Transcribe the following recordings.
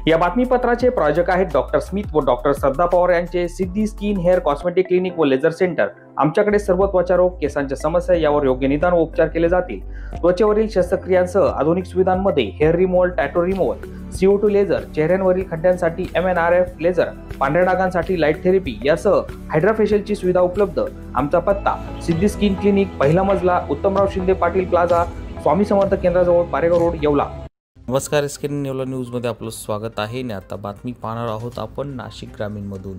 या बातमीपत्राचे प्रायोजक आहेत डॉक्टर स्मिथ व डॉक्टर श्रद्धा पवार यांचे सिद्धी स्किन हेअर कॉस्मेटिक क्लिनिक व लेझर सेंटर। आमच्याकडे सर्व त्वचा रोग, केसांच्या समस्या यावर योग्य निदान व उपचार केले जातील। त्वचेवरील शस्त्रक्रियांसह आधुनिक सुविधांमध्ये hair removal, tattoo removal, CO2 laser, चेहऱ्यांवरील खड्ड्यांसाठी MNRF लेझर, पांढऱ्या डागांसाठी लाईट थेरपी यासह हायड्रा फेशियलची सुविधा उपलब्ध। आमचा पत्ता सिद्धी स्किन क्लिनिक, पहिला मजला, उत्तमराव शिंदे पाटील प्लाझा, स्वामी समर्थ केंद्राजवळ, पारेगाव रोड, येवला। नमस्कार, स्किन येवला न्यूजमध्ये आपलं स्वागत आहे। आणि आता बातमी पाहणार आहोत आपण नाशिक ग्रामीणमधून।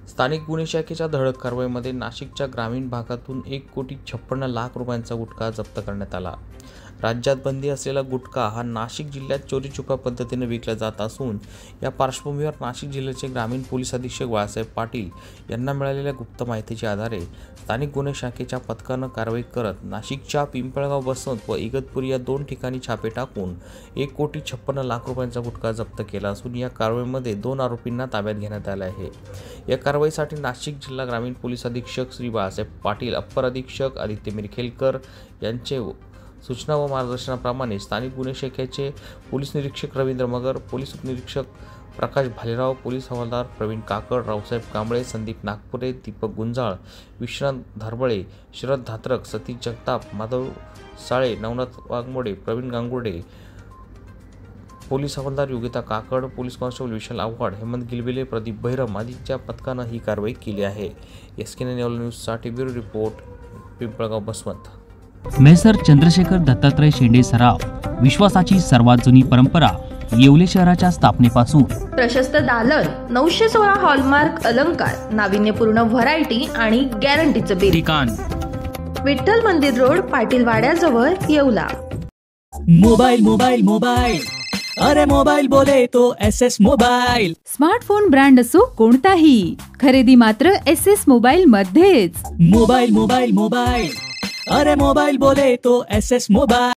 स्थानिक गुन्हे शाखेच्या धडक कारवाईमध्ये नाशिकच्या ग्रामीण भागातून 1,56,00,000 रुपयांचा गुटखा जप्त करण्यात आला। राज्यात बंदी असलेला गुटखा हा नाशिक जिल्ह्यात चोरीछुपा पद्धतीने विकला जात असून या पार्श्वभूमीवर नाशिक जिल्ह्याचे ग्रामीण पोलीस अधीक्षक बाळासाहेब पाटील यांना मिळालेल्या गुप्त माहितीच्या आधारे स्थानिक गुन्हे शाखेच्या पथकानं कारवाई करत नाशिकच्या पिंपळगाव, बसवंत व इगतपुरी या 2 ठिकाणी छापे टाकून 1,56,00,000 रुपयांचा गुटखा जप्त केला असून या कारवाईमध्ये 2 आरोपींना ताब्यात घेण्यात आले आहे। या कारवाईसाठी नाशिक जिल्हा ग्रामीण पोलीस अधीक्षक श्री बाळासाहेब पाटील, अप्पर अधीक्षक आदित्य मिरखेलकर यांचे सूचना व मार्गदर्शनाप्रमाणे स्थानिक गुन्हे शाखेचे पोलीस निरीक्षक रवींद्र मगर, पोलीस उपनिरीक्षक प्रकाश भालेराव, पोलीस हवालदार प्रवीण काकड, रावसाहेब कांबळे, संदीप नागपुरे, दीपक गुंजाळ, विश्रांत धारबळे, शरद धात्रक, सतीश जगताप, माधव साळे, नवनाथ वाघमोडे, प्रवीण गांगुर्डे, पोलीस हवालदार योगिता काकड, पोलीस कॉन्स्टेबल विशाल आव्हाड, हेमंत गिलबिले, प्रदीप बहिरम आदींच्या पथकानं ही कारवाई केली आहे। स्किन येवला न्यूजसाठी bureau report, Pimpalgaon, Baswant. Messrs Chandrashekhar Dattatray Shende सराव, विश्वासाची सर्वात जुनी परंपरा येवले शहराच्या स्थापनेपासून प्रशस्त दालन, 916 हॉलमार्क अलंकार, नाविन्यपूर्ण व्हरायटी आणि गॅरंटीचं बिल, ठिकाण विठ्ठल मंदिर रोड, पाटील वाड्याजवळ, येवला। मोबाइल मोबाइल मोबाइल, अरे मोबाइल बोले तो SS मोबाइल। स्मार्टफोन ब्रँड असो कोणताही, खरेदी मात्र SS मोबाइल मध्येच। मोबाइल मोबाइल मोबाइल, अरे मोबाइल बोले तो SS मोबाइल।